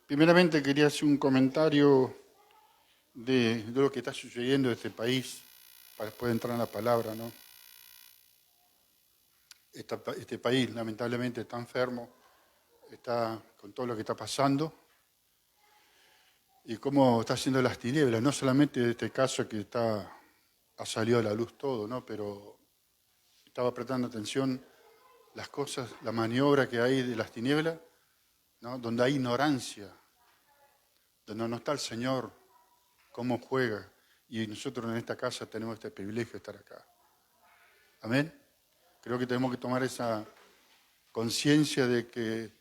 Primeramente quería hacer un comentario de lo que está sucediendo en este país, para después entrar en la palabra, ¿no? Este país lamentablemente está enfermo, está con todo lo que está pasando y cómo está haciendo las tinieblas, no solamente de este caso que ha salido a la luz todo, ¿no? Pero estaba prestando atención las cosas, la maniobra que hay de las tinieblas, ¿no? Donde hay ignorancia, donde no está el Señor, cómo juega. Y nosotros en esta casa tenemos este privilegio de estar acá. Amén. Creo que tenemos que tomar esa conciencia de que,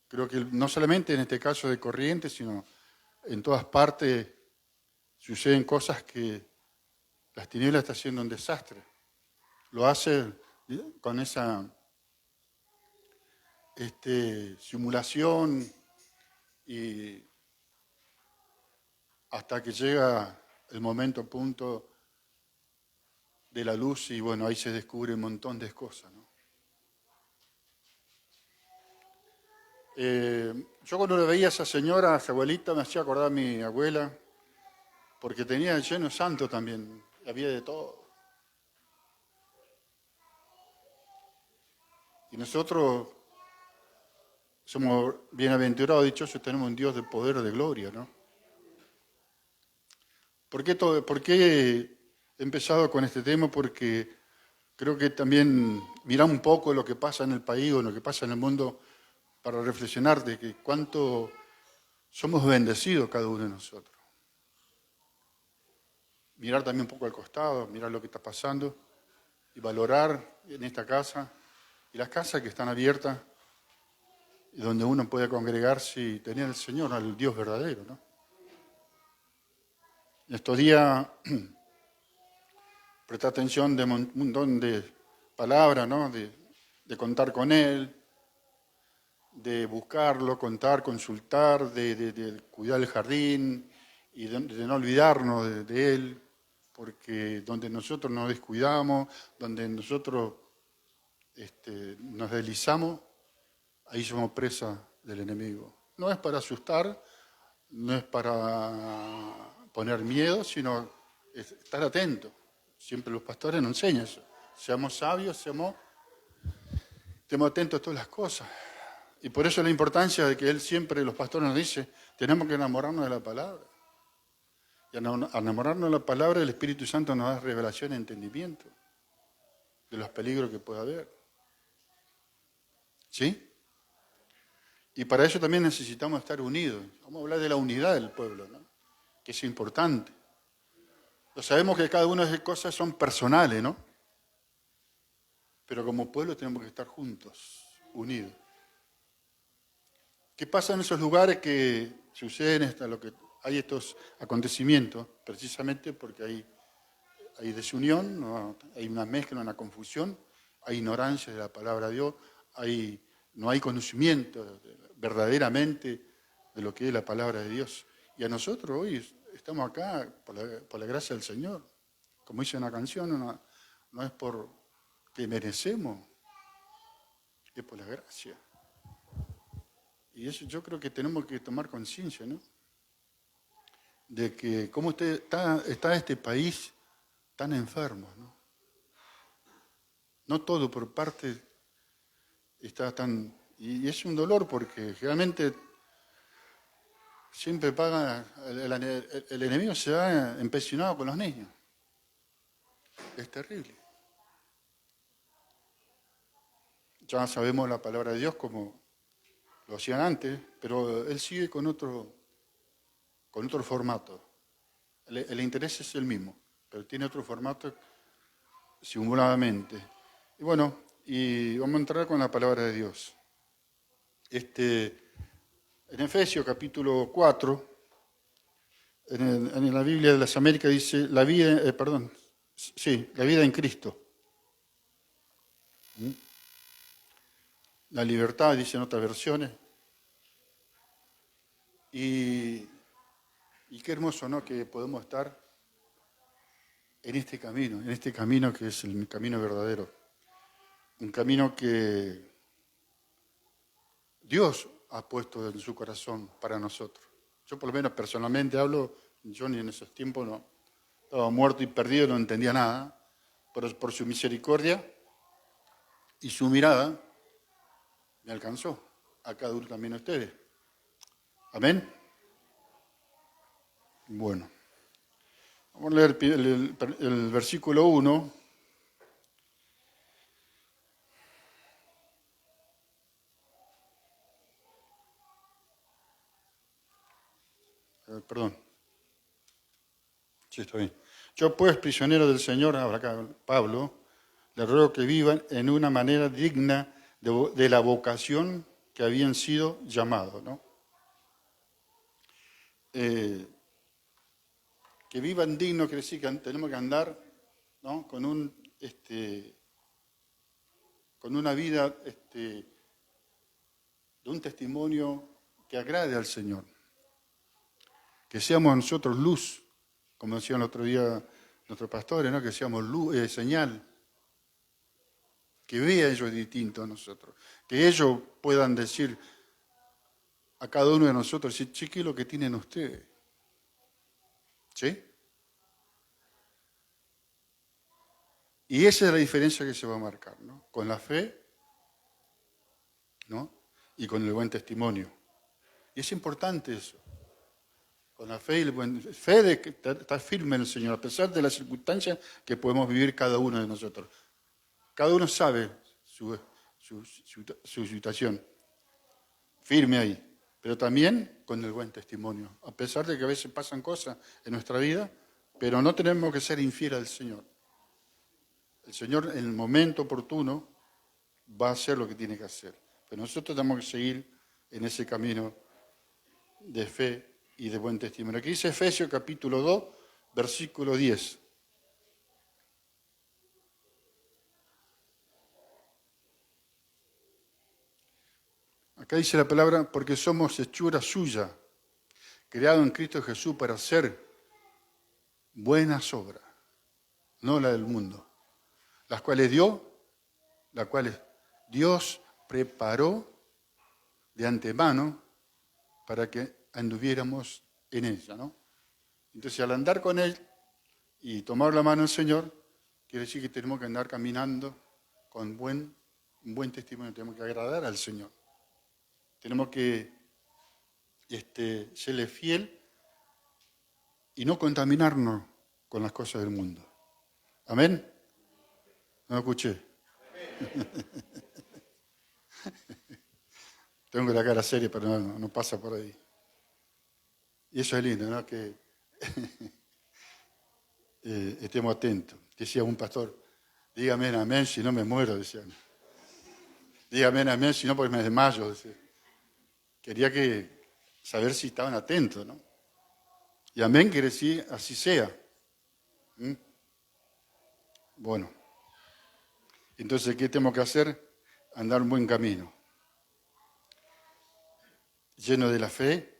creo que no solamente en este caso de Corrientes, sino en todas partes suceden cosas que las tinieblas están haciendo un desastre. Lo hace con esa simulación y hasta que llega el momento, punto de la luz y bueno, ahí se descubre un montón de cosas, ¿no? Yo cuando le veía a esa señora, a esa abuelita, me hacía acordar a mi abuela, porque tenía lleno de santo también, había de todo. Y nosotros somos bienaventurados, dichosos, tenemos un Dios de poder, de gloria, ¿no? ¿Por qué he empezado con este tema? Porque creo que también mirar un poco lo que pasa en el país o lo que pasa en el mundo para reflexionar de que cuánto somos bendecidos cada uno de nosotros. Mirar también un poco al costado, mirar lo que está pasando y valorar en esta casa y las casas que están abiertas y donde uno puede congregarse y tener al Señor, al Dios verdadero, ¿no? En estos días prestar atención de un montón de palabras, ¿no? De contar con Él, de buscarlo, contar, consultar, de cuidar el jardín y de no olvidarnos de Él, porque donde nosotros nos descuidamos, donde nosotros nos deslizamos, ahí somos presa del enemigo. No es para asustar, no es para poner miedo, sino estar atento. Siempre los pastores nos enseñan eso. Seamos sabios, estemos atentos a todas las cosas. Y por eso la importancia de que Él siempre, los pastores nos dice, tenemos que enamorarnos de la palabra. Y al enamorarnos de la palabra, el Espíritu Santo nos da revelación y entendimiento de los peligros que puede haber. ¿Sí? Y para eso también necesitamos estar unidos. Vamos a hablar de la unidad del pueblo, ¿no? Que es importante. Lo sabemos que cada una de esas cosas son personales, ¿no? Pero como pueblo tenemos que estar juntos, unidos. ¿Qué pasa en esos lugares que suceden hay estos acontecimientos? Precisamente porque hay desunión, ¿no? Hay una mezcla, una confusión, hay ignorancia de la palabra de Dios, no hay conocimiento verdaderamente de lo que es la palabra de Dios. Y a nosotros hoy estamos acá por la gracia del Señor. Como dice una canción, no es por que merecemos, es por la gracia. Y eso yo creo que tenemos que tomar conciencia, ¿no? De que cómo está este país tan enfermo, ¿no? No todo por parte está tan... Y es un dolor porque realmente siempre paga, el enemigo se ha empecinado con los niños. Es terrible. Ya sabemos la palabra de Dios como lo hacían antes, pero Él sigue con otro formato. El interés es el mismo, pero tiene otro formato simuladamente. Y bueno, y vamos a entrar con la palabra de Dios. En Efesios capítulo 4, en la Biblia de las Américas dice la vida en Cristo. La libertad, dicen otras versiones. Y qué hermoso, ¿no? Que podemos estar en este camino que es el camino verdadero. Un camino que Dios ha puesto en su corazón para nosotros. Yo por lo menos personalmente hablo, yo ni en esos tiempos no, estaba muerto y perdido, no entendía nada, pero por su misericordia y su mirada me alcanzó, a cada uno también a ustedes. Amén. Bueno, vamos a leer el versículo 1. Perdón. Sí, está bien. Yo pues, prisionero del Señor, ahora acá Pablo, le ruego que vivan en una manera digna de la vocación que habían sido llamados, ¿no? Que vivan digno quiere decir que tenemos que andar, ¿no? con una vida de un testimonio que agrade al Señor. Que seamos nosotros luz, como decían el otro día nuestros pastores, ¿no? Que seamos luz, señal. Que vean ellos distinto a nosotros. Que ellos puedan decir a cada uno de nosotros, cheque lo que tienen ustedes. ¿Sí? Y esa es la diferencia que se va a marcar, ¿no? Con la fe, ¿no? Y con el buen testimonio. Y es importante eso. Con la fe y el buen fe de que está firme en el Señor, a pesar de las circunstancias que podemos vivir cada uno de nosotros. Cada uno sabe su situación, firme ahí, pero también con el buen testimonio. A pesar de que a veces pasan cosas en nuestra vida, pero no tenemos que ser infieles al Señor. El Señor en el momento oportuno va a hacer lo que tiene que hacer. Pero nosotros tenemos que seguir en ese camino de fe y de buen testimonio. Aquí dice Efesios capítulo 2, versículo 10. Acá dice la palabra, porque somos hechura suya, creado en Cristo Jesús para hacer buenas obras, no la del mundo, las cuales Dios preparó de antemano para que anduviéramos en ella, ¿no? Entonces, al andar con Él y tomar la mano del Señor, quiere decir que tenemos que andar caminando con un buen testimonio, tenemos que agradar al Señor. Tenemos que serle fiel y no contaminarnos con las cosas del mundo. ¿Amén? No lo escuché. Tengo la cara seria, pero no pasa por ahí. Y eso es lindo, ¿no? Que estemos atentos. Decía un pastor, dígame amén si no me muero, decían. Dígame amén si no porque me desmayo, decía. Quería saber si estaban atentos, ¿no? Y amén quiere decir así sea. ¿Mm? Bueno, entonces, ¿qué tenemos que hacer? Andar un buen camino, lleno de la fe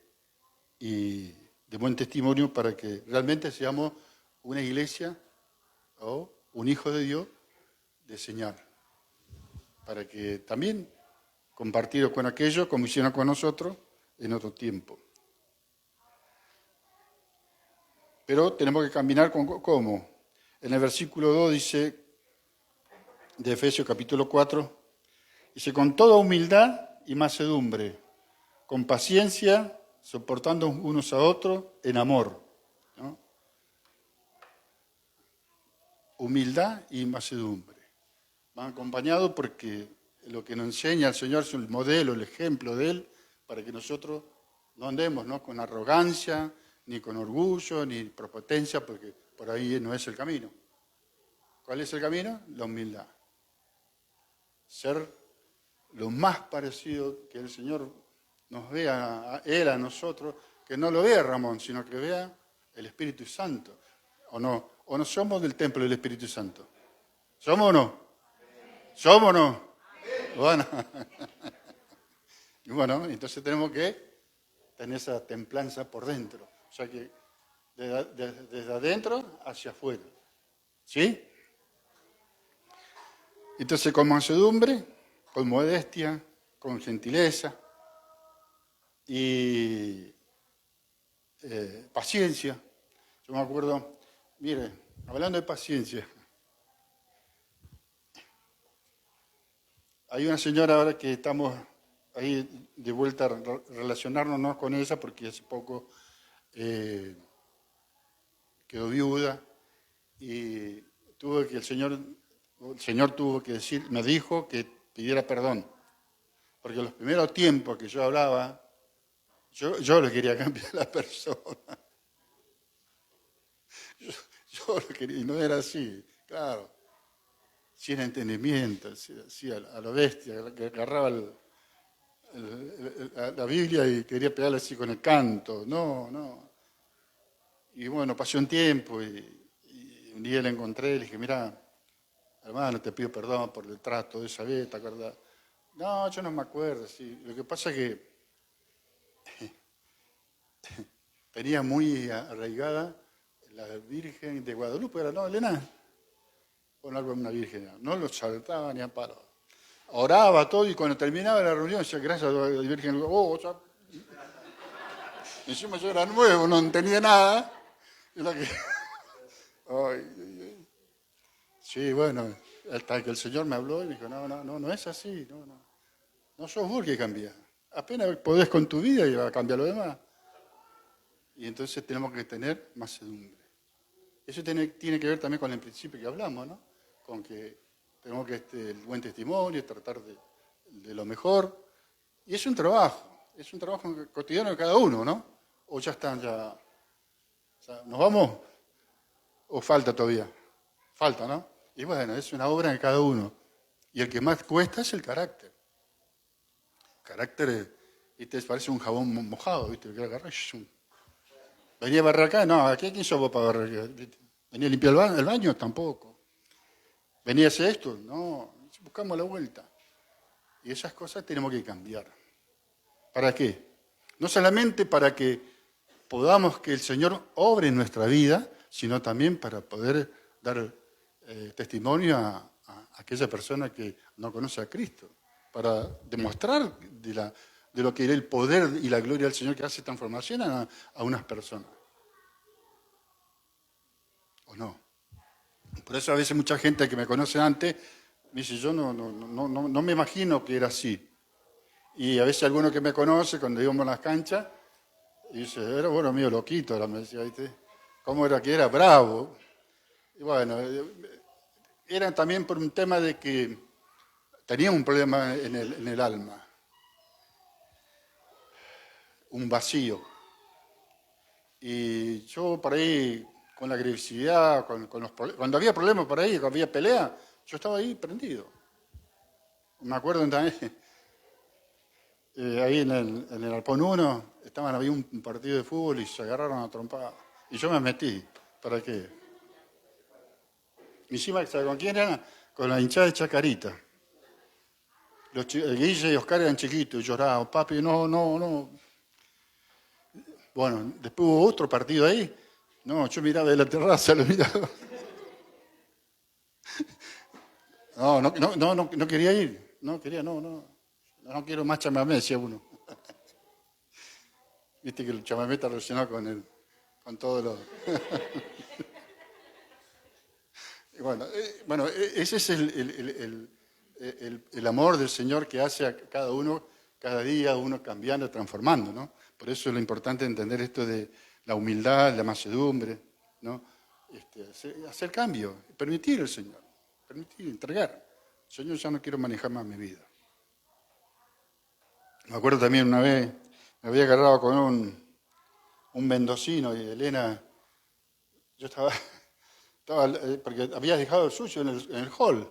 y de buen testimonio para que realmente seamos una iglesia o un hijo de Dios de señal. Para que también compartir con aquellos como hicieron con nosotros en otro tiempo. Pero tenemos que caminar ¿cómo? En el versículo 2 dice, de Efesios capítulo 4, dice, con toda humildad y mansedumbre, con paciencia, soportando unos a otros en amor, ¿no? Humildad y mansedumbre. Van acompañados porque lo que nos enseña el Señor es el modelo, el ejemplo de Él, para que nosotros no andemos, ¿no? Con arrogancia, ni con orgullo, ni prepotencia, porque por ahí no es el camino. ¿Cuál es el camino? La humildad. Ser lo más parecido que el Señor nos vea a Él, a nosotros, que no lo vea Ramón, sino que vea el Espíritu Santo. ¿O no somos del templo del Espíritu Santo? ¿Somos o no? ¿Somos o no? Bueno. Y bueno, entonces tenemos que tener esa templanza por dentro. O sea que desde adentro hacia afuera. ¿Sí? Entonces con mansedumbre, con modestia, con gentileza, y paciencia. Yo me acuerdo, mire, hablando de paciencia, hay una señora ahora que estamos ahí de vuelta a relacionarnos con ella porque hace poco quedó viuda y el Señor tuvo que decir, me dijo que pidiera perdón, porque en los primeros tiempos que yo hablaba, yo le quería cambiar a la persona. Yo lo quería, y no era así, claro. Sin entendimiento, así a lo bestia, que agarraba la Biblia y quería pegarle así con el canto. No. Y bueno, pasó un tiempo y un día le encontré y le dije, mira, hermano, te pido perdón por el trato de esa vez, ¿te acuerdas? No, yo no me acuerdo, sí. Lo que pasa es que tenía muy arraigada la Virgen de Guadalupe, ¿era no, Elena? Con algo de una Virgen, no lo saltaba ni a palo. Oraba todo y cuando terminaba la reunión decía, gracias a la Virgen, encima yo era nuevo, no entendía nada. Ay. Sí, bueno, hasta que el Señor me habló y me dijo, no es así, no sos vos que cambiás. Apenas podés con tu vida y va a cambiar lo demás. Y entonces tenemos que tener mansedumbre. Eso tiene que ver también con el principio que hablamos, ¿no? Con que tenemos que el buen testimonio, tratar de lo mejor. Y es un trabajo cotidiano de cada uno, ¿no? O ya están, o sea, ¿nos vamos? ¿O falta todavía? Falta, ¿no? Y bueno, es una obra de cada uno. Y el que más cuesta es el carácter. El carácter, ¿viste? Parece un jabón mojado, ¿viste? Que agarra, venía a barrer acá, no, aquí quién sos vos para barrer. ¿Viste? Venía a limpiar el baño, tampoco. Venía a hacer esto, no, buscamos la vuelta. Y esas cosas tenemos que cambiar. ¿Para qué? No solamente para que podamos que el Señor obre en nuestra vida, sino también para poder dar testimonio a aquella persona que no conoce a Cristo, para demostrar de lo que era el poder y la gloria del Señor que hace transformación a unas personas. ¿O no? Por eso a veces mucha gente que me conoce antes me dice, yo no me imagino que era así. Y a veces alguno que me conoce, cuando íbamos a las canchas, dice, era bueno mío loquito, ahora me decía, ¿viste? ¿Cómo era que era? Bravo. Y bueno, era también por un tema de que tenía un problema en el alma, un vacío. Y yo por ahí, con la agresividad, cuando había problemas por ahí, cuando había pelea, yo estaba ahí prendido. Me acuerdo también, ahí en el Alpón 1, había un partido de fútbol y se agarraron a trompar. Y yo me metí. ¿Para qué? Y encima, ¿sabe con quién era? Con la hinchada de Chacarita. Guille y Oscar eran chiquitos y lloraban. Papi, no. Bueno, después hubo otro partido ahí. No, yo miraba de la terraza, lo miraba. No quería ir. No quiero más chamamé, decía uno. Viste que el chamamé está relacionado con todo lo... Bueno, ese es el amor del Señor que hace a cada uno, cada día uno cambiando, transformando, ¿no? Por eso es lo importante entender esto de la humildad, la mansedumbre, ¿no? Hacer cambio, permitir al Señor, entregar. Señor, ya no quiero manejar más mi vida. Me acuerdo también una vez, me había agarrado con un mendocino y Elena, yo estaba porque había dejado el suyo en el hall.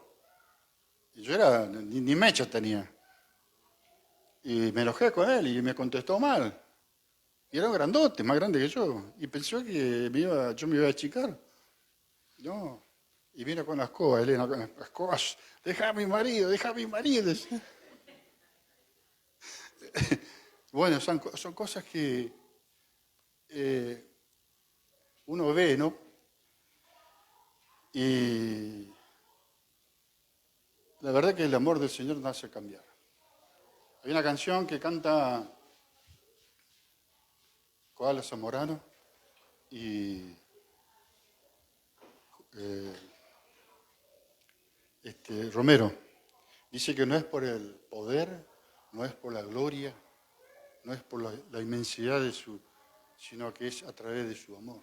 Y yo ni mecha tenía. Y me enojé con él y me contestó mal. Y era un grandote, más grande que yo. Y pensó que yo me iba a achicar. No. Y vino con la escoba, Elena, con las escobas. Deja a mi marido. Bueno, son cosas que uno ve, ¿no? Y la verdad que el amor del Señor nos hace cambiar. Hay una canción que canta Koala Zamorano y Romero. Dice que no es por el poder, no es por la gloria, no es por la inmensidad de sino que es a través de su amor.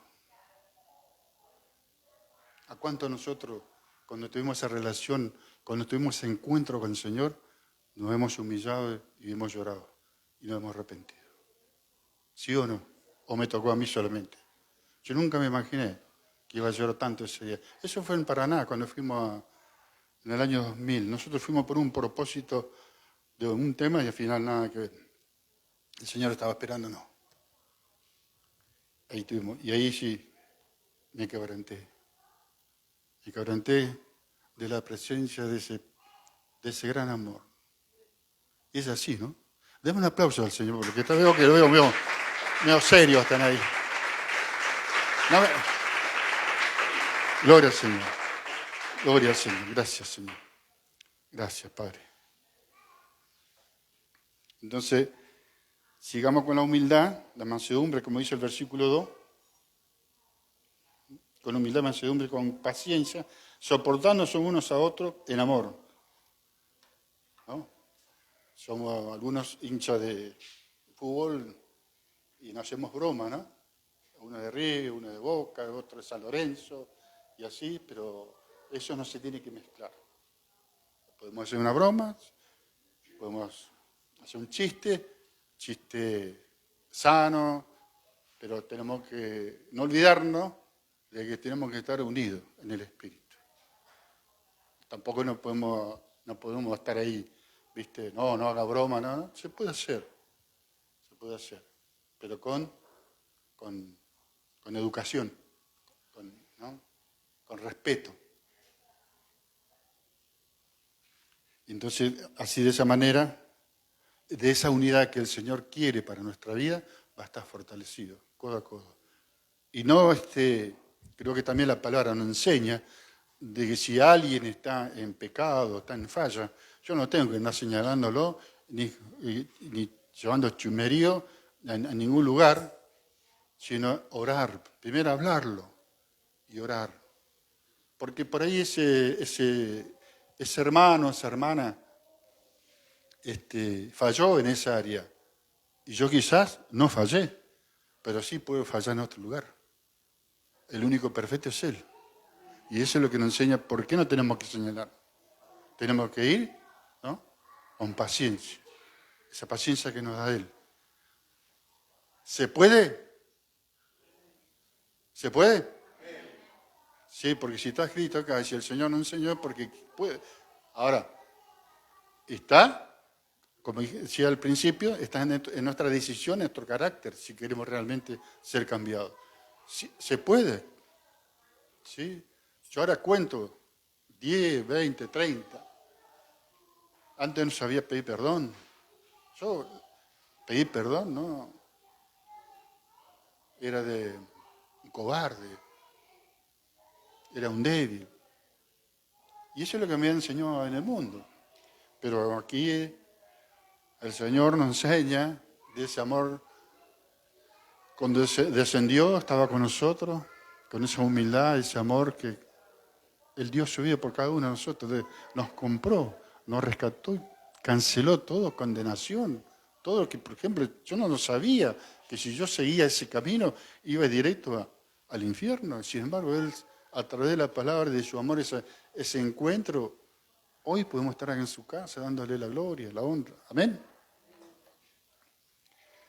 ¿A cuánto nosotros, cuando tuvimos esa relación, cuando tuvimos ese encuentro con el Señor, nos hemos humillado y hemos llorado y nos hemos arrepentido? ¿Sí o no? ¿O me tocó a mí solamente? Yo nunca me imaginé que iba a llorar tanto ese día. Eso fue en Paraná, cuando fuimos en el año 2000. Nosotros fuimos por un propósito de un tema y al final nada que ver. El Señor estaba esperando, no. Ahí tuvimos, y ahí sí me quebranté. Me quebranté de la presencia de ese gran amor. Y es así, ¿no? Deme un aplauso al Señor, porque veo que lo veo medio serio están ahí. No, gloria al Señor. Gloria al Señor. Gracias, Señor. Gracias, Padre. Entonces, sigamos con la humildad, la mansedumbre, como dice el versículo 2. Con humildad, mansedumbre, con paciencia, soportándose unos a otros en amor. ¿No? Somos algunos hinchas de fútbol y no hacemos broma, ¿no? Uno de River, uno de Boca, otro de San Lorenzo, y así, pero eso no se tiene que mezclar. Podemos hacer una broma, podemos hacer un chiste sano, pero tenemos que no olvidarnos de que tenemos que estar unidos en el Espíritu. Tampoco no podemos estar ahí, ¿viste? No haga broma, no. Se puede hacer, pero con educación, con respeto. Y entonces, así de esa manera, de esa unidad que el Señor quiere para nuestra vida, va a estar fortalecido, codo a codo. Y no, creo que también la palabra nos enseña de que si alguien está en pecado, está en falla, yo no tengo que andar señalándolo, ni llevando chumerío a ningún lugar, sino orar. Primero hablarlo y orar. Porque por ahí ese hermano, esa hermana, falló en esa área. Y yo quizás no fallé, pero sí puedo fallar en otro lugar. El único perfecto es Él. Y eso es lo que nos enseña por qué no tenemos que señalar. Tenemos que ir, ¿no?, con paciencia. Esa paciencia que nos da Él. ¿Se puede? ¿Se puede? Sí, porque si está escrito acá, si el Señor nos enseñó, porque puede. Ahora, está, como decía al principio, está en nuestra decisión, en nuestro carácter, si queremos realmente ser cambiados. Sí, se puede. ¿Sí? Yo ahora cuento 10, 20, 30. Antes no sabía pedir perdón. Yo pedí perdón, ¿no? Era de un cobarde. Era un débil. Y eso es lo que me enseñó en el mundo. Pero aquí el Señor nos enseña de ese amor. Cuando descendió, estaba con nosotros, con esa humildad, ese amor que Él dio su vida por cada uno de nosotros. Nos compró, nos rescató, canceló todo, condenación. Todo lo que, por ejemplo, yo no lo sabía, que si yo seguía ese camino, iba directo al infierno. Sin embargo, Él, a través de la palabra, de su amor, ese encuentro, hoy podemos estar aquí en su casa dándole la gloria, la honra. Amén.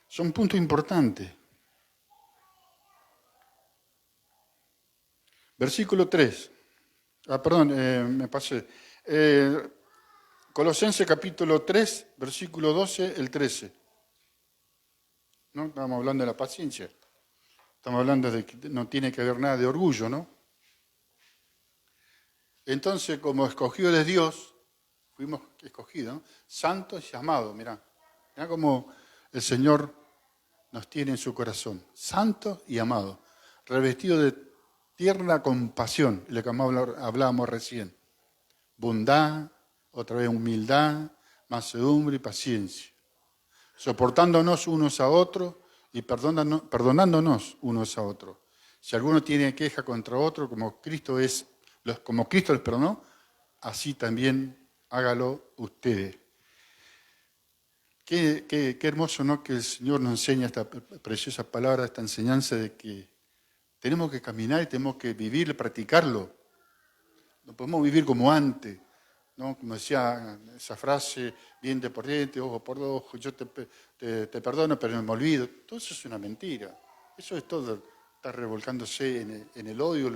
Son puntos importantes. Versículo 3. Me pasé. Colosenses capítulo 3, versículo 12, el 13. ¿No? Estamos hablando de la paciencia. Estamos hablando de que no tiene que haber nada de orgullo, ¿no? Entonces, como escogidos de Dios, fuimos escogidos, ¿no?, santos y amados. Mirá cómo el Señor nos tiene en su corazón. Santos y amados. Revestidos de tierna compasión, lo que hablábamos recién. Bondad, otra vez humildad, mansedumbre y paciencia. Soportándonos unos a otros y perdonándonos unos a otros. Si alguno tiene queja contra otro, como Cristo les perdonó, así también hágalo ustedes. Qué hermoso, ¿no?, que el Señor nos enseña esta preciosa palabra, esta enseñanza de que tenemos que caminar y tenemos que vivir, practicarlo. No podemos vivir como antes, ¿no? Como decía esa frase, diente por diente, ojo por ojo, yo te perdono, pero no me olvido. Todo eso es una mentira. Eso es todo, está revolcándose en el odio,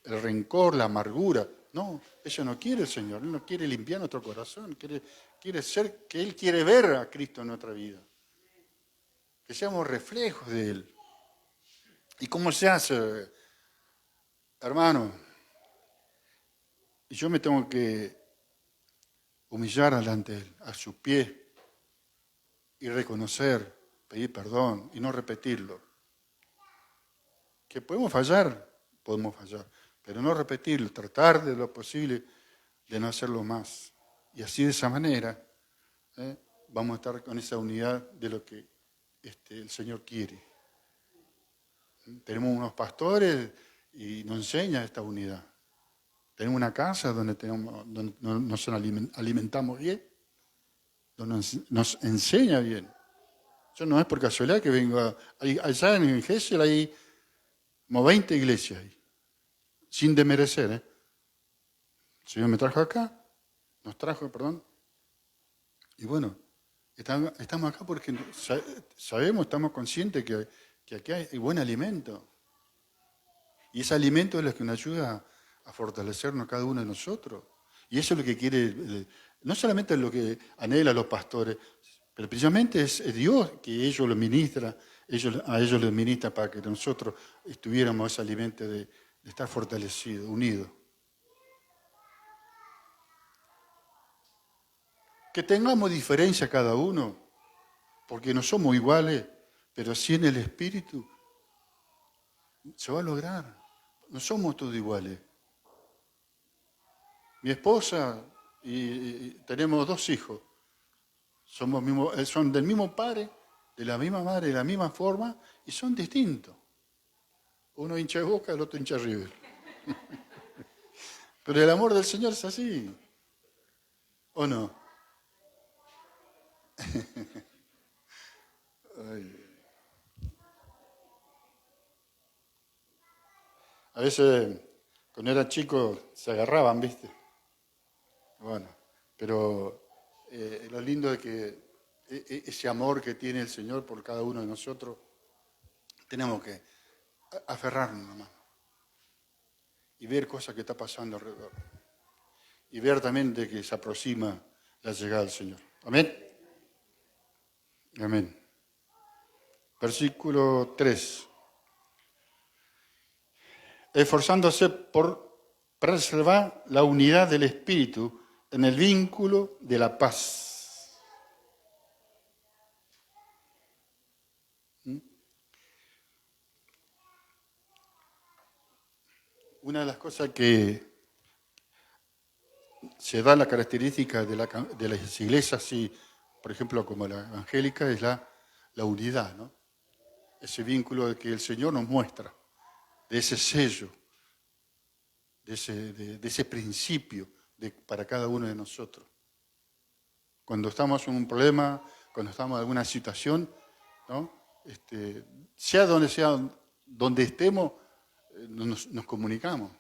el rencor, la amargura. No, eso no quiere el Señor. Él no quiere limpiar nuestro corazón, quiere ser que Él quiere ver a Cristo en nuestra vida. Que seamos reflejos de Él. ¿Y cómo se hace, hermano? Y yo me tengo que humillar delante de Él, a sus pies, y reconocer, pedir perdón y no repetirlo. Que podemos fallar, pero no repetirlo, tratar de lo posible de no hacerlo más. Y así de esa manera vamos a estar con esa unidad de lo que el Señor quiere. Tenemos unos pastores y nos enseña esta unidad. Tenemos una casa donde nos alimentamos bien, donde nos enseña bien. Eso no es por casualidad que vengo allá en Gesell hay como 20 iglesias ahí, sin desmerecer. El Señor me trajo acá, y bueno, estamos acá porque sabemos, estamos conscientes que aquí hay buen alimento. Y ese alimento es lo que nos ayuda a fortalecernos cada uno de nosotros. Y eso es lo que quiere, no solamente es lo que anhelan los pastores, pero precisamente es Dios que ellos lo ministra, a ellos les ministra para que nosotros estuviéramos ese alimento de estar fortalecidos, unidos. Que tengamos diferencia cada uno, porque no somos iguales, pero sí en el Espíritu se va a lograr. No somos todos iguales. Mi esposa y tenemos 2 hijos. Son del mismo padre, de la misma madre, de la misma forma, y son distintos. Uno hincha de Boca, el otro hincha de River. Pero el amor del Señor es así. ¿O no? A veces, cuando eran chicos, se agarraban, ¿viste? Bueno, pero lo lindo es que ese amor que tiene el Señor por cada uno de nosotros, tenemos que aferrarnos nomás y ver cosas que está pasando alrededor. Y ver también de que se aproxima la llegada del Señor. Amén. Amén. Versículo 3. Esforzándose por preservar la unidad del Espíritu en el vínculo de la paz. Una de las cosas que se da la característica de las iglesias, así, por ejemplo, como la evangélica, es la unidad, ¿no? Ese vínculo que el Señor nos muestra, de ese sello, de ese principio para cada uno de nosotros. Cuando estamos en un problema, cuando estamos en alguna situación, ¿no? Sea donde estemos, nos comunicamos,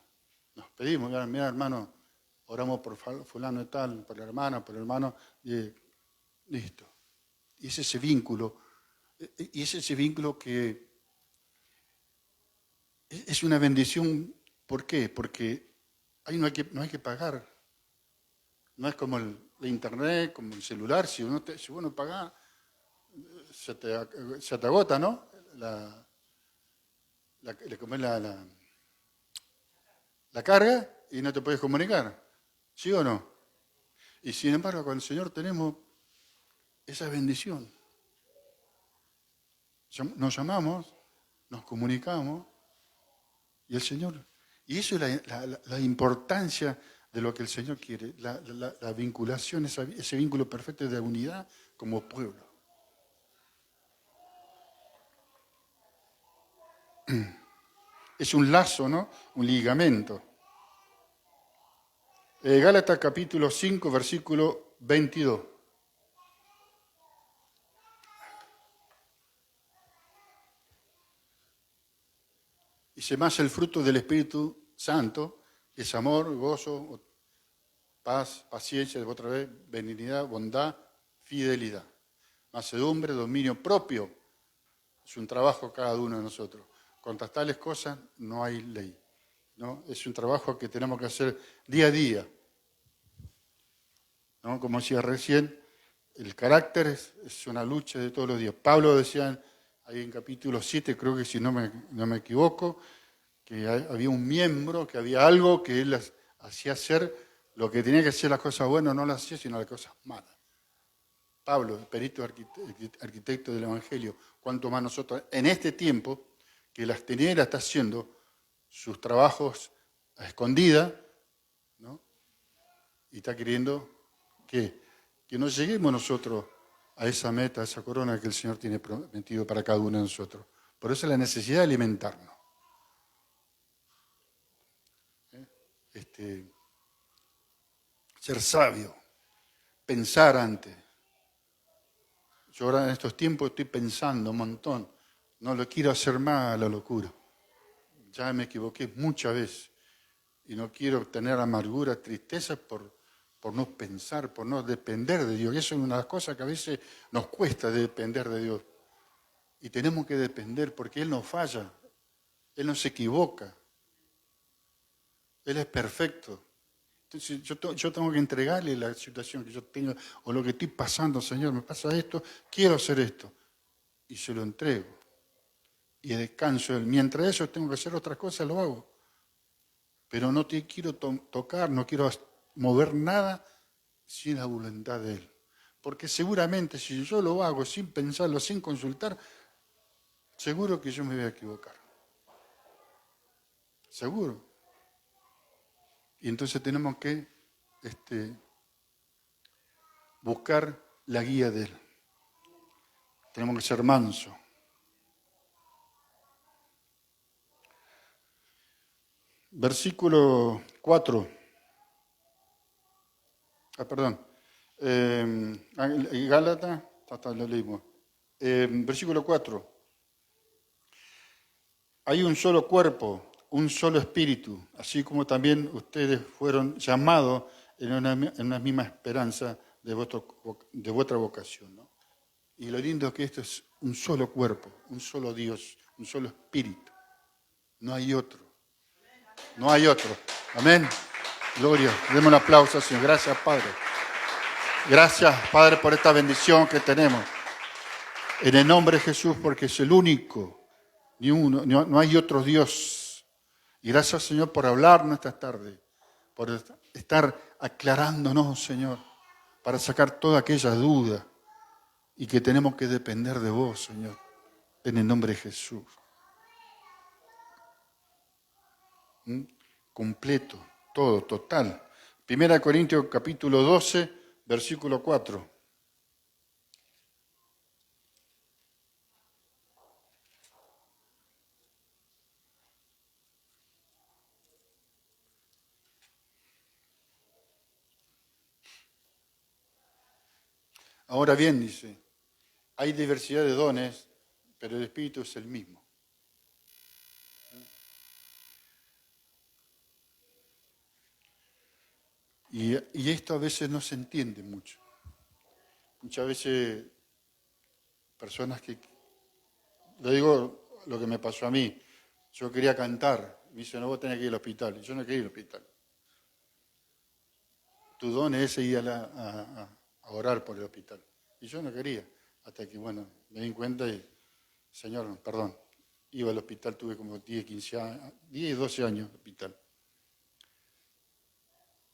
nos pedimos, mira hermano, oramos por fulano y tal, por la hermana, por el hermano, y listo. Y es ese vínculo, que es una bendición. ¿Por qué? Porque ahí no hay que pagar. No es como el internet, como el celular, si uno paga, se te agota, ¿no? La carga y no te puedes comunicar. ¿Sí o no? Y sin embargo, con el Señor tenemos esa bendición. Nos llamamos, nos comunicamos, y el Señor. Y eso es la importancia de lo que el Señor quiere, la vinculación, ese vínculo perfecto de unidad como pueblo. Es un lazo, ¿no? Un ligamento. Gálatas capítulo 5, versículo 22. Dice, más el fruto del Espíritu Santo es amor, gozo, paz, paciencia, otra vez, benignidad, bondad, fidelidad. Mansedumbre, dominio propio. Es un trabajo cada uno de nosotros. Contra tales cosas no hay ley, ¿no? Es un trabajo que tenemos que hacer día a día, ¿no? Como decía recién, el carácter es una lucha de todos los días. Pablo decía ahí en capítulo 7, creo que si no me equivoco, que había un miembro, que había algo que él hacía hacer, lo que tenía que hacer las cosas buenas no las hacía, sino las cosas malas. Pablo, el perito arquitecto del Evangelio, cuanto más nosotros en este tiempo, que las tinieblas está haciendo sus trabajos a escondida, ¿no? Y está queriendo que no lleguemos nosotros a esa meta, a esa corona que el Señor tiene prometido para cada uno de nosotros. Por eso la necesidad de alimentarnos. Ser sabio, pensar antes. Yo ahora en estos tiempos estoy pensando un montón. No lo quiero hacer más a la locura. Ya me equivoqué muchas veces. Y no quiero tener amargura, tristeza por no pensar, por no depender de Dios. Y eso es una de las cosas que a veces nos cuesta depender de Dios. Y tenemos que depender porque Él no falla. Él no se equivoca. Él es perfecto. Entonces yo tengo que entregarle la situación que yo tengo o lo que estoy pasando, Señor, me pasa esto, quiero hacer esto. Y se lo entrego. Y descanso Él. Mientras eso tengo que hacer otras cosas, lo hago. Pero no te quiero tocar, no quiero mover nada sin la voluntad de Él. Porque seguramente si yo lo hago sin pensarlo, sin consultar, seguro que yo me voy a equivocar. Seguro. Y entonces tenemos que buscar la guía de Él. Tenemos que ser mansos. Versículo 4. Perdón. Gálatas, hasta lo leímos. Versículo 4. Hay un solo cuerpo, un solo espíritu, así como también ustedes fueron llamados en una misma esperanza de vuestra vocación, ¿no? Y lo lindo es que esto es un solo cuerpo, un solo Dios, un solo espíritu. No hay otro. No hay otro. Amén. Gloria. Demos un aplauso al Señor. Gracias, Padre. Gracias, Padre, por esta bendición que tenemos. En el nombre de Jesús, porque es el único. Ni uno, no hay otro Dios. Y gracias, Señor, por hablarnos esta tarde, por estar aclarándonos, Señor, para sacar toda aquella duda y que tenemos que depender de vos, Señor, en el nombre de Jesús. Completo, todo, total. 1 Corintios capítulo 12, versículo 4. Ahora bien, dice, hay diversidad de dones, pero el Espíritu es el mismo. Y esto a veces no se entiende mucho. Muchas veces personas que, le digo lo que me pasó a mí, yo quería cantar, me dice, no, vos tenés que ir al hospital, y yo no quería ir al hospital. Tu don es ir a orar por el hospital. Y yo no quería, hasta que, bueno, me di cuenta y, Señor, perdón, iba al hospital, tuve como 10, 15 años, 10, 12 años en el hospital.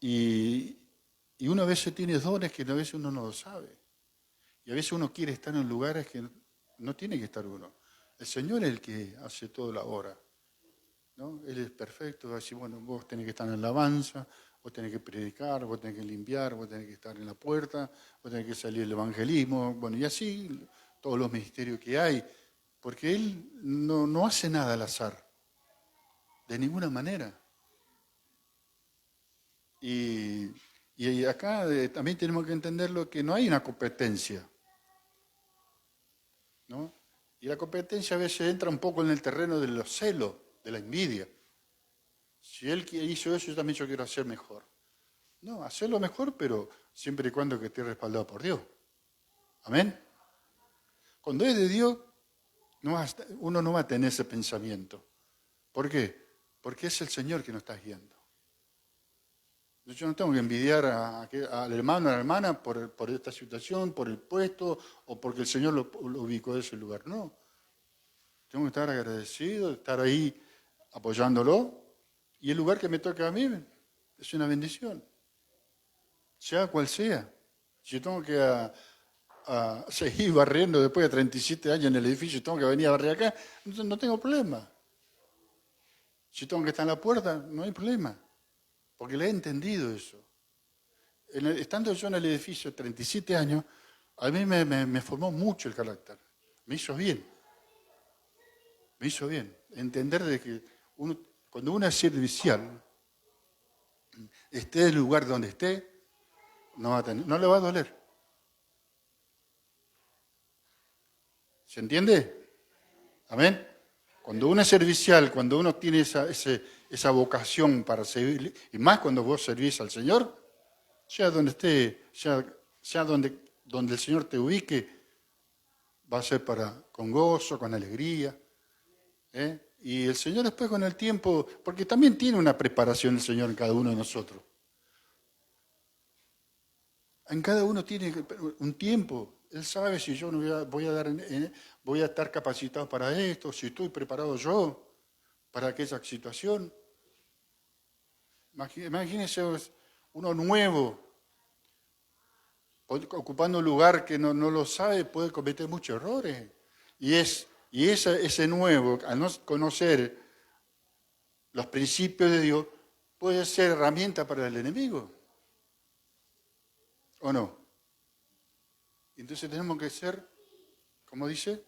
Y uno a veces tiene dones que a veces uno no lo sabe. Y a veces uno quiere estar en lugares que no tiene que estar uno. El Señor es el que hace toda la obra, ¿no? Él es perfecto, va a decir, bueno, vos tenés que estar en la alabanza, vos tenés que predicar, vos tenés que limpiar, vos tenés que estar en la puerta, vos tenés que salir el evangelismo, bueno, y así todos los ministerios que hay. Porque Él no hace nada al azar, de ninguna manera. Y acá también tenemos que entenderlo que no hay una competencia, ¿no? Y la competencia a veces entra un poco en el terreno de los celos, de la envidia. Si él hizo eso, yo quiero hacer mejor. No, hacerlo mejor, pero siempre y cuando que esté respaldado por Dios. Amén. Cuando es de Dios, uno no va a tener ese pensamiento. ¿Por qué? Porque es el Señor que nos está guiando. Yo no tengo que envidiar al hermano o a la hermana por esta situación, por el puesto o porque el Señor lo ubicó en ese lugar. No. Tengo que estar agradecido, estar ahí apoyándolo. Y el lugar que me toca a mí es una bendición. Sea cual sea. Si yo tengo que seguir barriendo después de 37 años en el edificio, tengo que venir a barrer acá, no tengo problema. Si tengo que estar en la puerta, no hay problema. Porque le he entendido eso. Estando yo en el edificio 37 años, a mí me formó mucho el carácter. Me hizo bien. Me hizo bien. Entender de que cuando uno es servicial, esté en el lugar donde esté, no le va a doler. ¿Se entiende? Amén. Cuando uno es servicial, cuando uno tiene esa vocación para servir, y más cuando vos servís al Señor, sea donde esté, sea donde el Señor te ubique, va a ser con gozo, con alegría. Y el Señor después con el tiempo, porque también tiene una preparación el Señor en cada uno de nosotros. En cada uno tiene un tiempo. Él sabe si yo no voy a estar capacitado para esto, si estoy preparado yo para aquella situación. Imagínese uno nuevo, ocupando un lugar que no lo sabe, puede cometer muchos errores. Y ese nuevo, al no conocer los principios de Dios, puede ser herramienta para el enemigo. ¿O no? Entonces tenemos que ser, como dice,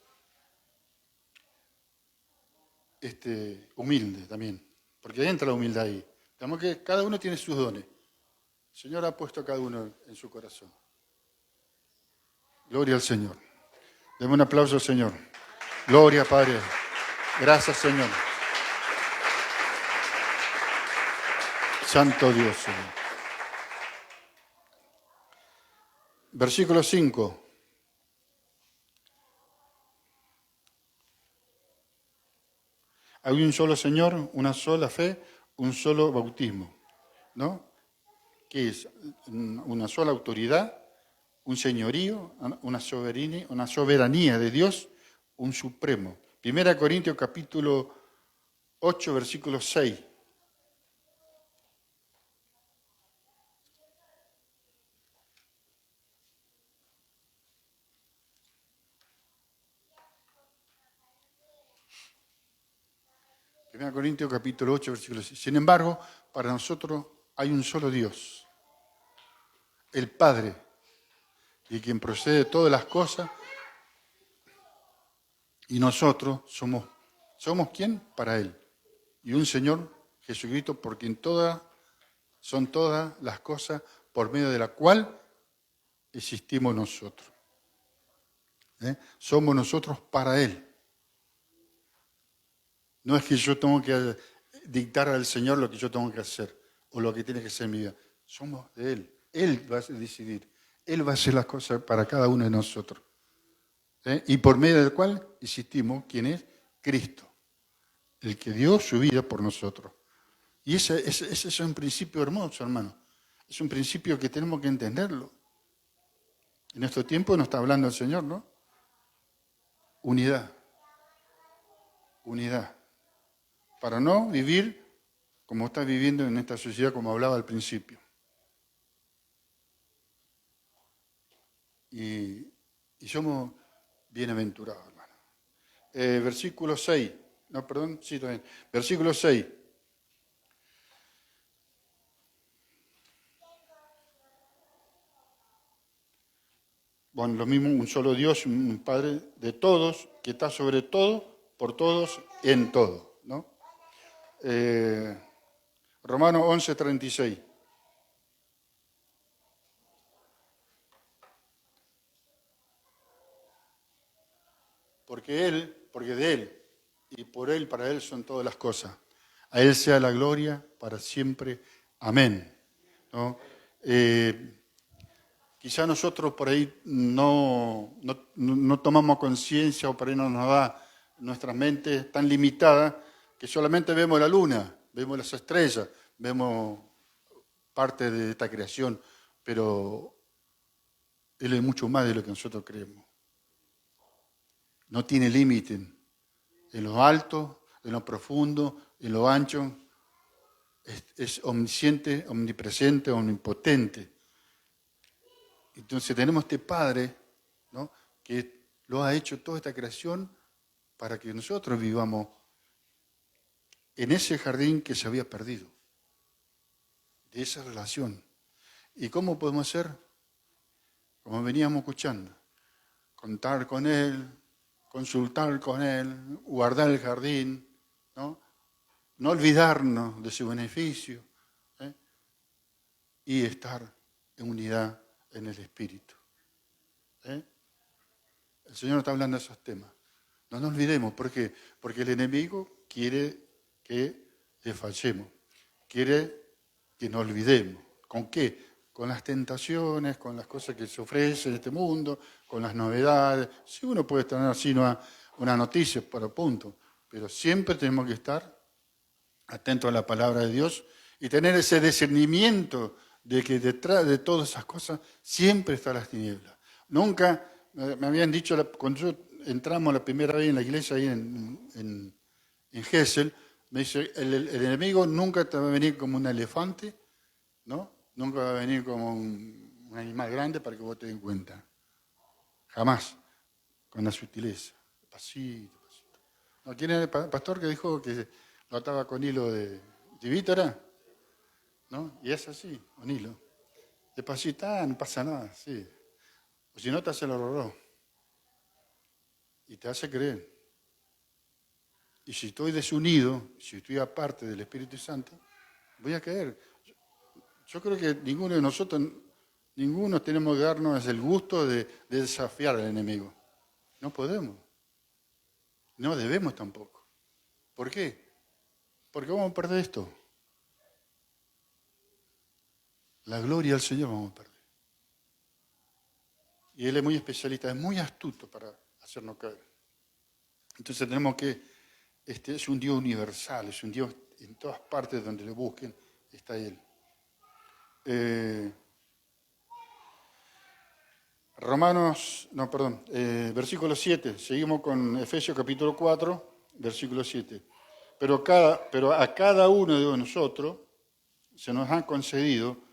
humilde también, porque entra la humildad ahí. Tenemos que, cada uno tiene sus dones. El Señor ha puesto a cada uno en su corazón. Gloria al Señor. Deme un aplauso al Señor. Gloria, Padre. Gracias, Señor. Santo Dios, Señor. Versículo 5. Hay un solo Señor, una sola fe, un solo bautismo, ¿no? Que es una sola autoridad, un señorío, una soberanía de Dios, un supremo. 1 Corintios capítulo 8, versículo 6. Corintios capítulo 8, versículo 6. Sin embargo, para nosotros hay un solo Dios, el Padre, y quien procede todas las cosas, y nosotros somos ¿quién? Para Él. Y un Señor, Jesucristo, por quien son todas las cosas, por medio de la cual existimos nosotros. Somos nosotros para Él. No es que yo tengo que dictar al Señor lo que yo tengo que hacer o lo que tiene que ser mi vida. Somos de Él. Él va a decidir. Él va a hacer las cosas para cada uno de nosotros. Y por medio del cual existimos, ¿quién es? Cristo. El que dio su vida por nosotros. Y ese es un principio hermoso, hermano. Es un principio que tenemos que entenderlo. En nuestro tiempo nos está hablando el Señor, ¿no? Unidad. Unidad. Para no vivir como está viviendo en esta sociedad, como hablaba al principio. Y somos bienaventurados, hermano. Versículo 6. No, perdón, sí, también. Versículo 6. bueno, lo mismo, un solo Dios, un Padre de todos, que está sobre todo, por todos, en todo, ¿no? Romanos 11:36. Porque de Él y por Él, para Él son todas las cosas. A Él sea la gloria para siempre. Amén. ¿No? Quizá nosotros por ahí no tomamos conciencia o por ahí no nos da nuestra mente tan limitada que solamente vemos la luna, vemos las estrellas, vemos parte de esta creación, pero Él es mucho más de lo que nosotros creemos. No tiene límite en lo alto, en lo profundo, en lo ancho. Es omnisciente, omnipresente, omnipotente. Entonces tenemos este Padre, ¿no?, que lo ha hecho toda esta creación para que nosotros vivamos en ese jardín que se había perdido, de esa relación. ¿Y cómo podemos hacer? Como veníamos escuchando, contar con Él, consultar con Él, guardar el jardín, ¿no? No olvidarnos de su beneficio, ¿eh? Y estar en unidad en el Espíritu. ¿Eh? El Señor está hablando de esos temas. No nos olvidemos, ¿por qué? Porque el enemigo quiere que desfallemos, quiere que nos olvidemos. ¿Con qué? Con las tentaciones, con las cosas que se ofrecen en este mundo, con las novedades. Sí, uno puede tener así una noticia, para punto, pero siempre tenemos que estar atentos a la palabra de Dios y tener ese discernimiento de que detrás de todas esas cosas siempre está las tinieblas. Nunca, me habían dicho, cuando entramos la primera vez en la iglesia ahí en Gesell, me dice, el enemigo nunca te va a venir como un elefante, ¿no? Nunca va a venir como un animal grande para que vos te den cuenta. Jamás, con la sutileza, pasito, pasito. ¿No? ¿Quién era el pastor que dijo que lo ataba con hilo de vítora? ¿No? Y es así, con hilo. Despacito, no pasa nada, sí. O si no, te hace el horror. Y te hace creer. Y si estoy desunido, si estoy aparte del Espíritu Santo, voy a caer. Yo creo que ninguno de nosotros, ninguno tenemos que darnos el gusto de desafiar al enemigo. No podemos. No debemos tampoco. ¿Por qué? Porque vamos a perder esto. La gloria al Señor vamos a perder. Y Él es muy especialista, es muy astuto para hacernos caer. Entonces tenemos que, es un Dios universal, es un Dios en todas partes donde lo busquen, está Él. Versículo 7, seguimos con Efesios capítulo 4, versículo 7. Pero a cada uno de nosotros se nos ha concedido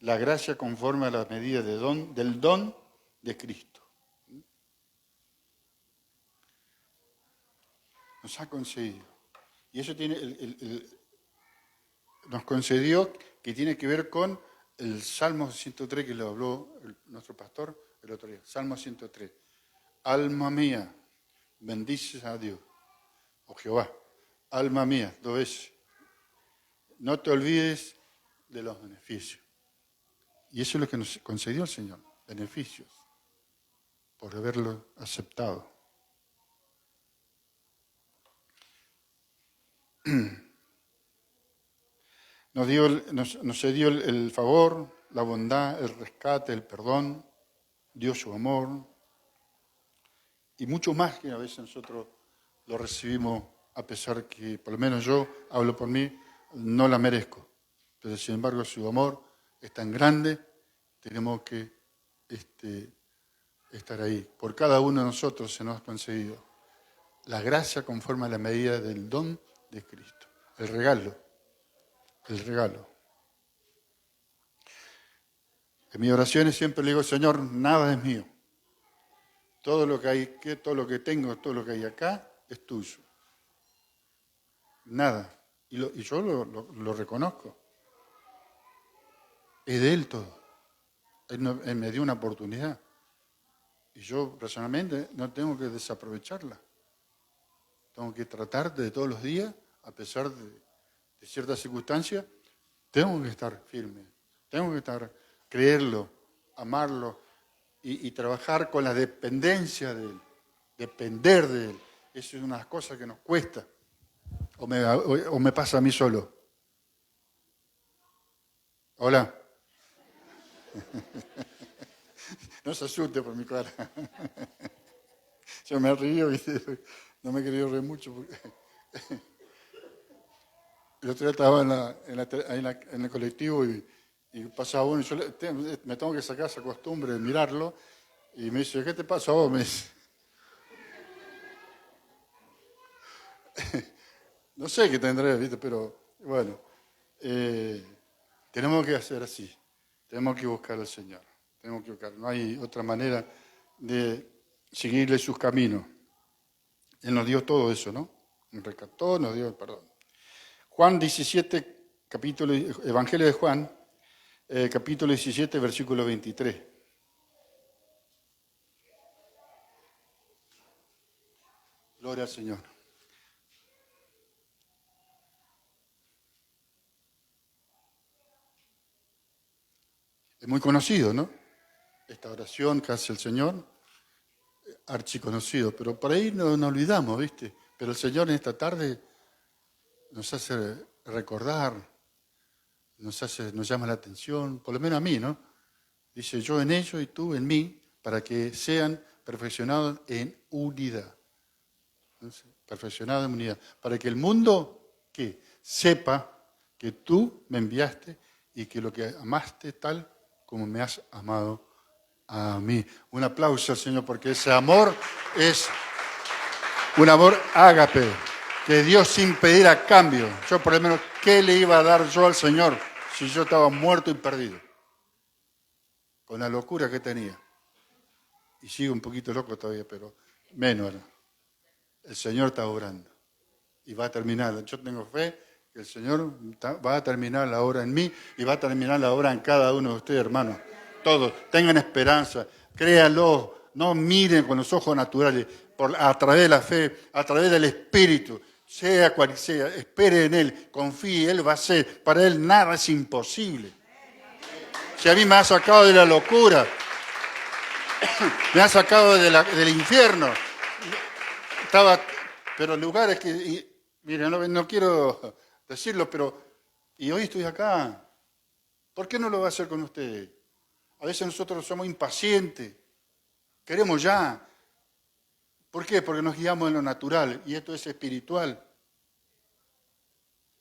la gracia conforme a la medida del don de Cristo. Nos ha concedido. Y eso nos concedió que tiene que ver con el Salmo 103 que lo habló nuestro pastor el otro día. Salmo 103. Alma mía, bendices a Dios, o Jehová. Alma mía, 2 veces. No te olvides de los beneficios. Y eso es lo que nos concedió el Señor, beneficios, por haberlo aceptado. Nos cedió el favor, la bondad, el rescate, el perdón, dio su amor y mucho más que a veces nosotros lo recibimos a pesar que, por lo menos yo, hablo por mí, no la merezco. Pero sin embargo su amor es tan grande, tenemos que estar ahí. Por cada uno de nosotros se nos ha concedido la gracia conforme a la medida del don de Cristo, el regalo. En mis oraciones siempre le digo, Señor, nada es mío. Todo lo que hay, todo lo que tengo, todo lo que hay acá es tuyo. Nada. Y yo lo reconozco. Es de Él todo. Él me dio una oportunidad. Y yo personalmente no tengo que desaprovecharla. Tengo que tratar de todos los días, a pesar de ciertas circunstancias, tengo que estar firme. Tengo que creerlo, amarlo y trabajar con la dependencia de Él. Depender de Él. Eso es una de las cosas que nos cuesta. O me pasa a mí solo. Hola. No se asuste por mi cara. Yo me río y no me he querido reír mucho. El otro día estaba en el colectivo y pasaba uno y yo me tengo que sacar esa costumbre de mirarlo y me dice, ¿qué te pasa a vos? Me dice. No sé qué tendré, ¿viste? Pero bueno, tenemos que hacer así. Tenemos que buscar al Señor. Tenemos que buscar. No hay otra manera de seguirle sus caminos. Él nos dio todo eso, ¿no? Nos rescató, nos dio el perdón. Juan 17, Evangelio de Juan, capítulo 17, versículo 23. Gloria al Señor. Es muy conocido, ¿no? Esta oración que hace el Señor, archiconocido, pero por ahí no olvidamos, ¿viste? Pero el Señor en esta tarde nos hace recordar, nos llama la atención, por lo menos a mí, ¿no? Dice, yo en ellos y tú en mí, para que sean perfeccionados en unidad. Entonces, perfeccionados en unidad. Para que el mundo, ¿qué? Sepa que tú me enviaste y que lo que amaste tal como me has amado a mí. Un aplauso al Señor, porque ese amor es un amor ágape, que Dios sin pedir a cambio. Yo por lo menos, ¿qué le iba a dar yo al Señor si yo estaba muerto y perdido? Con la locura que tenía. Y sigo un poquito loco todavía, pero menos. El Señor está obrando. Y va a terminar. Yo tengo fe que el Señor va a terminar la obra en mí y va a terminar la obra en cada uno de ustedes, hermanos. Todos, tengan esperanza, créanlo, no miren con los ojos naturales, a través de la fe, a través del Espíritu, sea cual sea, espere en Él, confíe, Él va a hacer, para Él nada es imposible. Si a mí me ha sacado de la locura, me ha sacado del infierno, pero lugares que, miren, no quiero decirlo, pero, y hoy estoy acá, ¿por qué no lo va a hacer con ustedes? A veces nosotros somos impacientes, queremos ya. ¿Por qué? Porque nos guiamos en lo natural y esto es espiritual.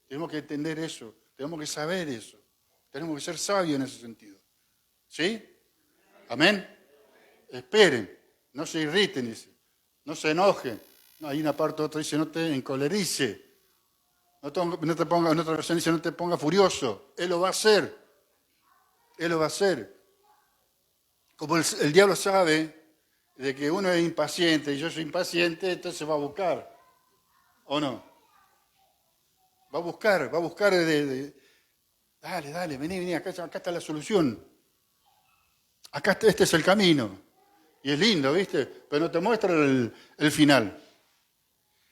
Tenemos que entender eso, tenemos que saber eso, tenemos que ser sabios en ese sentido. ¿Sí? ¿Amén? Esperen, no se irriten, dice, no se enojen. No, hay una parte, otra dice, no te encolerice. No te ponga, en otra versión dice, no te ponga furioso. Él lo va a hacer. Él lo va a hacer. Como el diablo sabe de que uno es impaciente y yo soy impaciente, entonces va a buscar. ¿O no? Va a buscar dale, vení, acá está la solución. Este es el camino. Y es lindo, ¿viste? Pero no te muestra el final.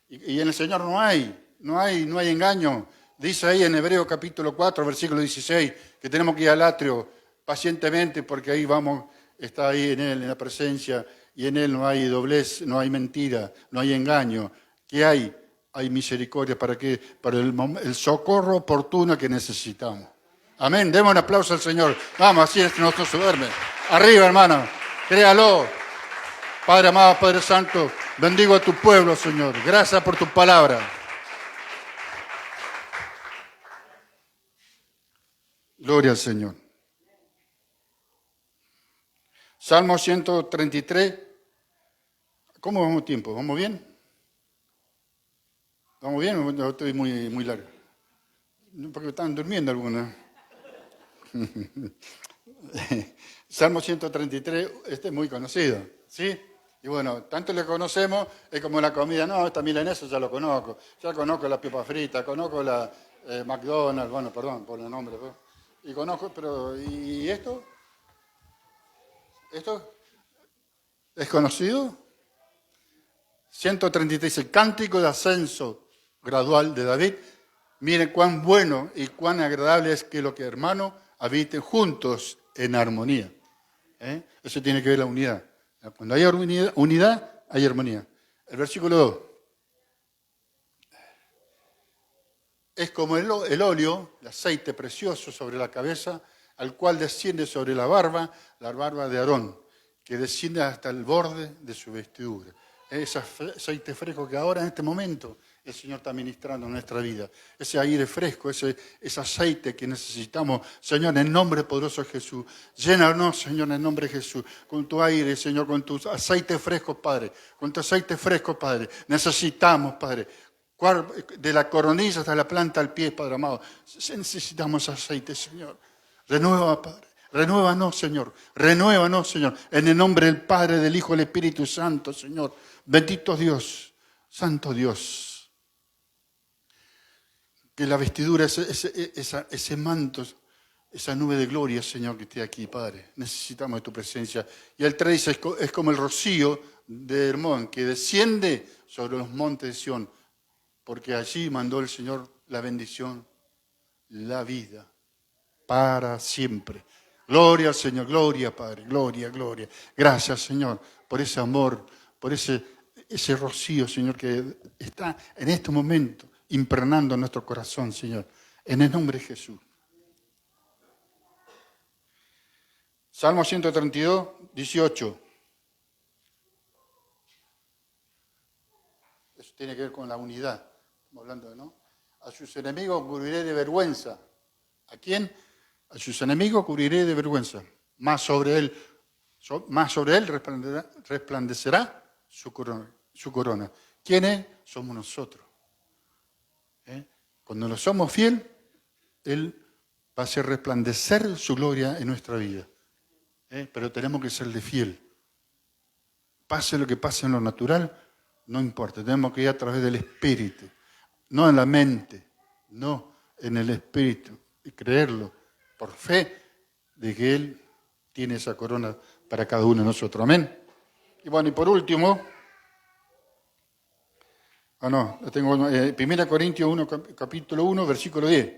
Y en el Señor no hay engaño. Dice ahí en Hebreos capítulo 4, versículo 16, que tenemos que ir al atrio pacientemente porque ahí está ahí en Él, en la presencia, y en Él no hay doblez, no hay mentira, no hay engaño. ¿Qué hay? Hay misericordia para el socorro oportuno que necesitamos. Amén. Demos un aplauso al Señor. Vamos, así es nuestro se duerme. Arriba, hermano. Créalo. Padre amado, Padre Santo, bendigo a tu pueblo, Señor. Gracias por tu palabra. Gloria al Señor. Salmo 133. ¿Cómo vamos tiempo? ¿Vamos bien? ¿Vamos bien o estoy muy largo? Porque están durmiendo algunos. Salmo 133, este es muy conocido, ¿sí? Y bueno, tanto le conocemos, es como la comida, no, esta milanesa ya lo conozco, ya conozco la pipa frita, conozco la McDonald's, bueno, perdón por el nombre, y conozco, pero ¿y esto? ¿Esto es conocido? 133, el cántico de ascenso gradual de David. Miren cuán bueno y cuán agradable es que los que hermanos habiten juntos en armonía. Eso tiene que ver la unidad. Cuando hay unidad, hay armonía. El versículo 2. Es como el óleo, el aceite precioso sobre la cabeza, al cual desciende sobre la barba de Aarón, que desciende hasta el borde de su vestidura. Ese aceite fresco que ahora en este momento el Señor está ministrando en nuestra vida. Ese aire fresco, ese aceite que necesitamos. Señor, en el nombre poderoso de Jesús. Llénanos, Señor, en el nombre de Jesús. Con tu aire, Señor, con tu aceite fresco, Padre. Con tu aceite fresco, Padre. Necesitamos, Padre. De la coronilla hasta la planta al pie, Padre amado. Necesitamos aceite, Señor. Renueva, Padre. Renuévanos, Señor. Renuévanos, Señor. En el nombre del Padre, del Hijo y del Espíritu Santo, Señor. Bendito Dios. Santo Dios. Que la vestidura, ese manto, esa nube de gloria, Señor, que esté aquí, Padre. Necesitamos de tu presencia. Y el 3 dice, es como el rocío de Hermón, que desciende sobre los montes de Sión, porque allí mandó el Señor la bendición, la vida, para siempre. Gloria al Señor, gloria, Padre, gloria, gloria. Gracias, Señor, por ese amor, por ese rocío, Señor, que está en este momento impregnando nuestro corazón, Señor, en el nombre de Jesús. Salmo 132, 18. Eso tiene que ver con la unidad. Estamos hablando, ¿no? A sus enemigos cubriré de vergüenza. ¿A quién? A sus enemigos cubriré de vergüenza. Más sobre él resplandecerá su corona. ¿Quiénes? Somos nosotros. Cuando nos somos fieles, Él va a hacer resplandecer su gloria en nuestra vida. Pero tenemos que serle fiel. Pase lo que pase en lo natural, no importa. Tenemos que ir a través del Espíritu. No en la mente, no en el Espíritu. Y creerlo por fe de que Él tiene esa corona para cada uno de nosotros. Amén. Y bueno, y por último... tengo 1 Corintios 1, capítulo 1, versículo 10.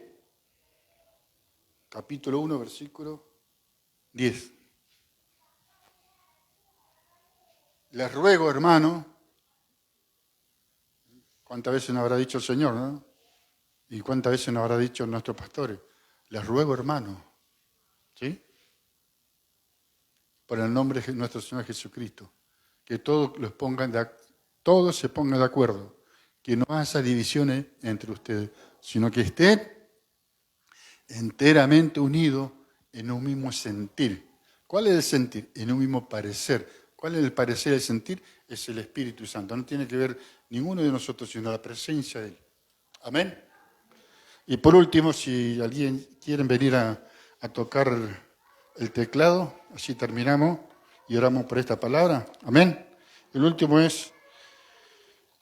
Capítulo 1, versículo 10. Les ruego, hermano, ¿cuántas veces nos habrá dicho el Señor, no? ¿Y cuántas veces nos habrá dicho nuestros pastores? Les ruego, hermano, ¿sí? Por el nombre de nuestro Señor Jesucristo, que todos se pongan de acuerdo. Que no haya divisiones entre ustedes, sino que estén enteramente unidos en un mismo sentir. ¿Cuál es el sentir? En un mismo parecer. ¿Cuál es el parecer y el sentir? Es el Espíritu Santo. No tiene que ver ninguno de nosotros, sino la presencia de Él. Amén. Y por último, si alguien quiere venir a tocar el teclado, así terminamos y oramos por esta palabra. Amén. El último es...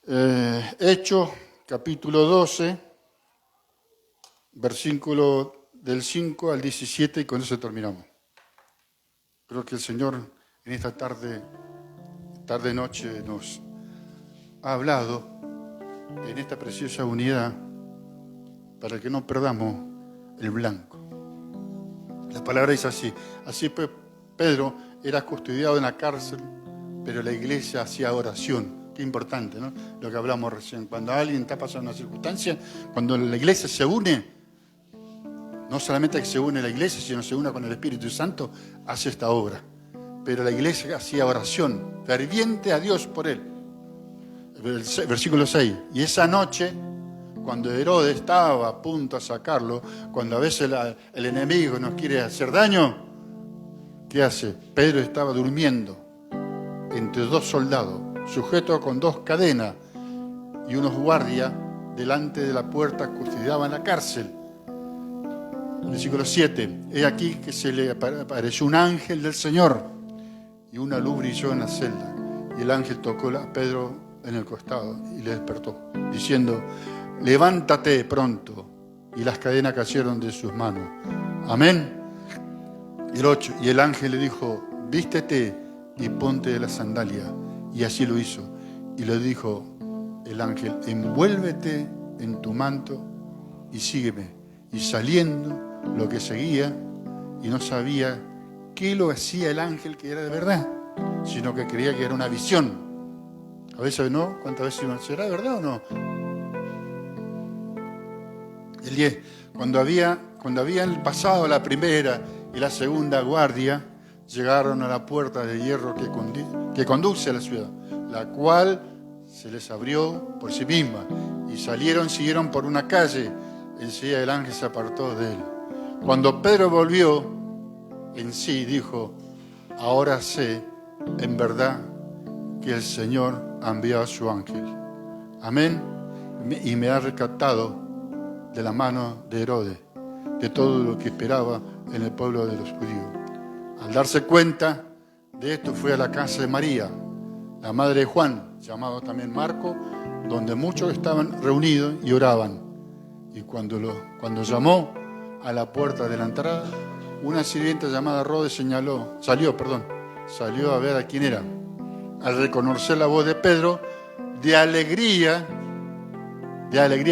Hechos, capítulo 12, versículo del 5 al 17, y con eso terminamos. Creo que el Señor en esta tarde-noche nos ha hablado en esta preciosa unidad para que no perdamos el blanco. La palabra dice así. Así pues, Pedro era custodiado en la cárcel, pero la iglesia hacía oración. Qué importante, ¿no? Lo que hablamos recién. Cuando alguien está pasando una circunstancia, cuando la iglesia se une, no solamente que se une la iglesia, sino se une con el Espíritu Santo, hace esta obra. Pero la iglesia hacía oración, ferviente a Dios por él. Versículo 6. Y esa noche, cuando Herodes estaba a punto de sacarlo, cuando a veces el enemigo nos quiere hacer daño, ¿qué hace? Pedro estaba durmiendo entre dos soldados, sujeto con dos cadenas, y unos guardias delante de la puerta custodiaban la cárcel. Versículo 7. He aquí que se le apareció un ángel del Señor y una luz brilló en la celda. Y el ángel tocó a Pedro en el costado y le despertó, diciendo: levántate pronto. Y las cadenas cayeron de sus manos. Amén. Y el 8. Y el ángel le dijo: vístete y ponte la sandalia. Y así lo hizo. Y le dijo el ángel, envuélvete en tu manto y sígueme. Y saliendo, lo que seguía, y no sabía qué lo hacía el ángel que era de verdad, sino que creía que era una visión. A veces no, ¿cuántas veces uno será de verdad o no? El 10, cuando habían pasado la primera y la segunda guardia, llegaron a la puerta de hierro que conduce a la ciudad, la cual se les abrió por sí misma, y siguieron por una calle. Enseguida el ángel se apartó de él. Cuando Pedro volvió en sí, dijo, ahora sé en verdad que el Señor ha enviado a su ángel. Amén. Y me ha rescatado de la mano de Herodes, de todo lo que esperaba en el pueblo de los judíos. Al darse cuenta de esto, fue a la casa de María, la madre de Juan, llamado también Marco, donde muchos estaban reunidos y oraban. Y cuando llamó a la puerta de la entrada, una sirvienta llamada Rode salió a ver a quién era. Al reconocer la voz de Pedro, de alegría,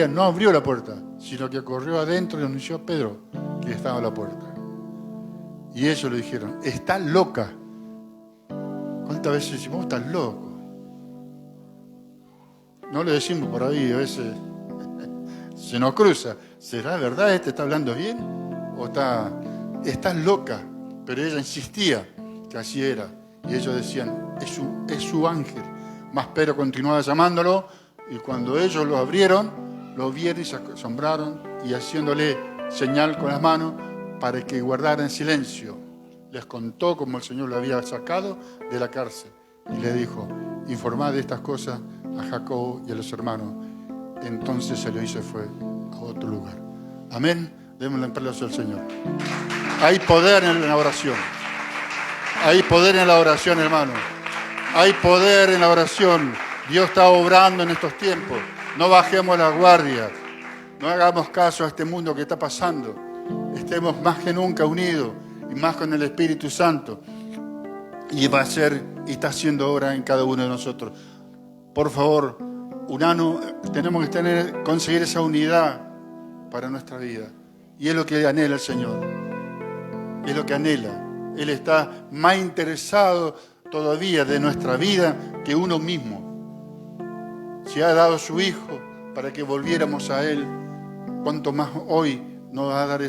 no abrió la puerta, sino que corrió adentro y anunció a Pedro que estaba a la puerta. Y ellos le dijeron, estás loca. ¿Cuántas veces decimos, estás loco? No le decimos por ahí, a veces se nos cruza. ¿Será verdad este está hablando bien? ¿O estás loca? Pero ella insistía que así era. Y ellos decían, es su ángel. Mas Pedro continuaba llamándolo, y cuando ellos lo abrieron, lo vieron y se asombraron, y haciéndole señal con las manos para que guardaran silencio, les contó cómo el Señor lo había sacado de la cárcel. Y le dijo, informad de estas cosas a Jacobo y a los hermanos. Entonces se lo hizo y fue a otro lugar. Amén. Démosle un aplauso al Señor. Hay poder en la oración. Hay poder en la oración, hermano. Hay poder en la oración. Dios está obrando en estos tiempos. No bajemos la guardia. No hagamos caso a este mundo que está pasando. Estemos más que nunca unidos y más con el Espíritu Santo. Y va a ser y está haciendo obra en cada uno de nosotros. Por favor, tenemos que conseguir esa unidad para nuestra vida. Y es lo que anhela el Señor. Es lo que anhela. Él está más interesado todavía de nuestra vida que uno mismo. Si ha dado su Hijo para que volviéramos a Él, cuanto más hoy nos va a dar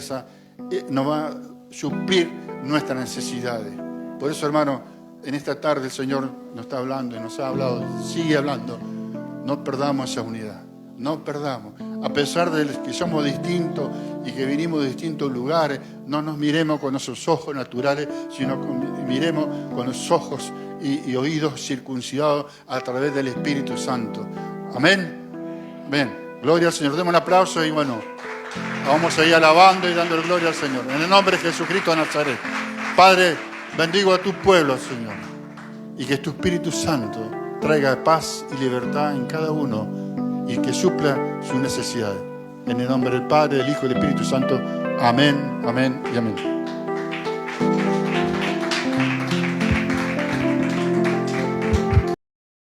nos va a suplir nuestras necesidades. Por eso, hermano, en esta tarde el Señor nos está hablando y nos ha hablado, sigue hablando. No perdamos esa unidad, no perdamos. A pesar de que somos distintos y que vinimos de distintos lugares, no nos miremos con nuestros ojos naturales, sino miremos con los ojos y oídos circuncidados a través del Espíritu Santo. Amén. Ven, gloria al Señor. Demos un aplauso y bueno, vamos a ir alabando y dándole gloria al Señor. En el nombre de Jesucristo de Nazaret. Padre, bendigo a tu pueblo, Señor, y que tu Espíritu Santo traiga paz y libertad en cada uno y que supla sus necesidades. En el nombre del Padre, del Hijo y del Espíritu Santo. Amén, amén y amén.